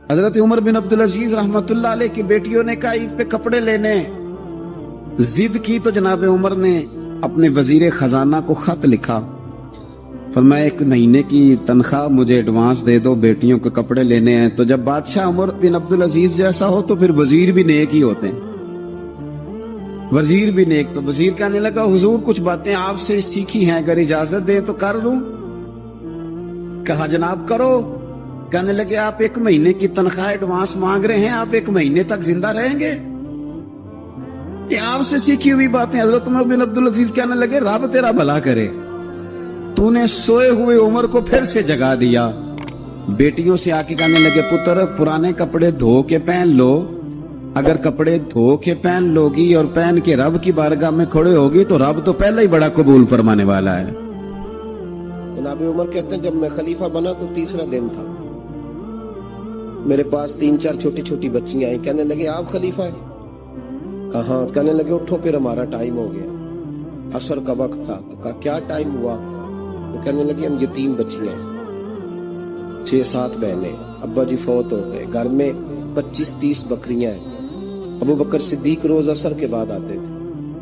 حضرت عمر بن عبد العزیز رحمت اللہ علیہ کی بیٹیوں نے کہا عید پہ کپڑے لینے، ضد کی تو جناب عمر نے اپنے وزیر خزانہ کو خط لکھا، فرمایا 1 مہینے کی تنخواہ مجھے ایڈوانس دے دو، بیٹیوں کے کپڑے لینے ہیں۔ تو جب بادشاہ عمر بن عبد العزیز جیسا ہو تو پھر وزیر بھی نیک ہی ہوتے ہیں، وزیر بھی نیک۔ تو وزیر کہنے لگا حضور کچھ باتیں آپ سے سیکھی ہیں، اگر اجازت دیں تو کر دوں؟ کہا جناب کرو۔ کہنے لگے آپ 1 مہینے کی تنخواہ ایڈوانس مانگ رہے ہیں، آپ 1 مہینے تک زندہ رہیں گے؟ یہ آپ سے سیکھی ہوئی باتیں۔ حضرت عمر بن عبد العزیز کہنے لگے رب تیرا بھلا کرے، تو نے سوئے ہوئے عمر کو پھر سے جگا دیا۔ بیٹیوں سے آ کے کہنے لگے پتر پرانے کپڑے دھو کے پہن لو، اگر کپڑے دھو کے پہن لوگی اور پہن کے رب کی بارگاہ میں کھڑے ہوگی تو رب تو پہلے ہی بڑا قبول فرمانے والا ہے۔ جناب عمر کہتے ہیں جب میں خلیفہ بنا تو 3را دن تھا، میرے پاس 3-4 چھوٹی چھوٹی بچیاں آئیں، کہنے لگے آپ خلیفہ ہیں؟ کہاں؟ کہنے لگے اٹھو پھر ہمارا ٹائم ہو گیا، عصر کا وقت تھا۔ تو کہا کیا ٹائم ہوا؟ تو کہنے لگے ہم یتیم بچیاں ہیں، 6-7 بہنیں، ابا جی فوت ہو گئے، گھر میں 25-30 بکریاں ہیں۔ ابو بکر صدیق روز عصر کے بعد آتے تھے،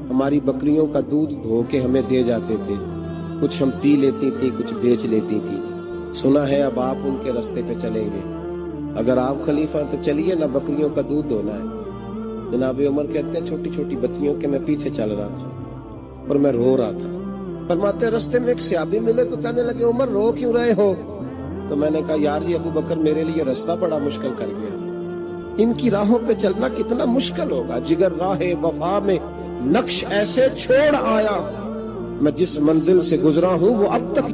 ہماری بکریوں کا دودھ دھو کے ہمیں دے جاتے تھے، کچھ ہم پی لیتی تھی، کچھ بیچ لیتی تھی۔ سنا ہے اب آپ ان کے راستے پہ چلیں گے، اگر آپ خلیفہ ہیں تو چلیے نہ، بکریوں کا دودھ دھونا ہے۔ جناب عمر کہتے ہیں چھوٹی چھوٹی بچیوں کے میں پیچھے چل رہا تھا اور میں رو رہا تھا۔ فرماتے راستے میں ایک صحابی ملے تو کہنے لگے عمر رو کیوں رہے ہو؟ تو میں نے کہا یار یہ ابو بکر میرے لیے راستہ بڑا مشکل کر گیا، ان کی راہوں پہ چلنا کتنا مشکل ہوگا۔ جگر راہ وفا میں نقش ایسے چھوڑ آیا، میں جس منزل سے گزرا ہوں وہ اب تک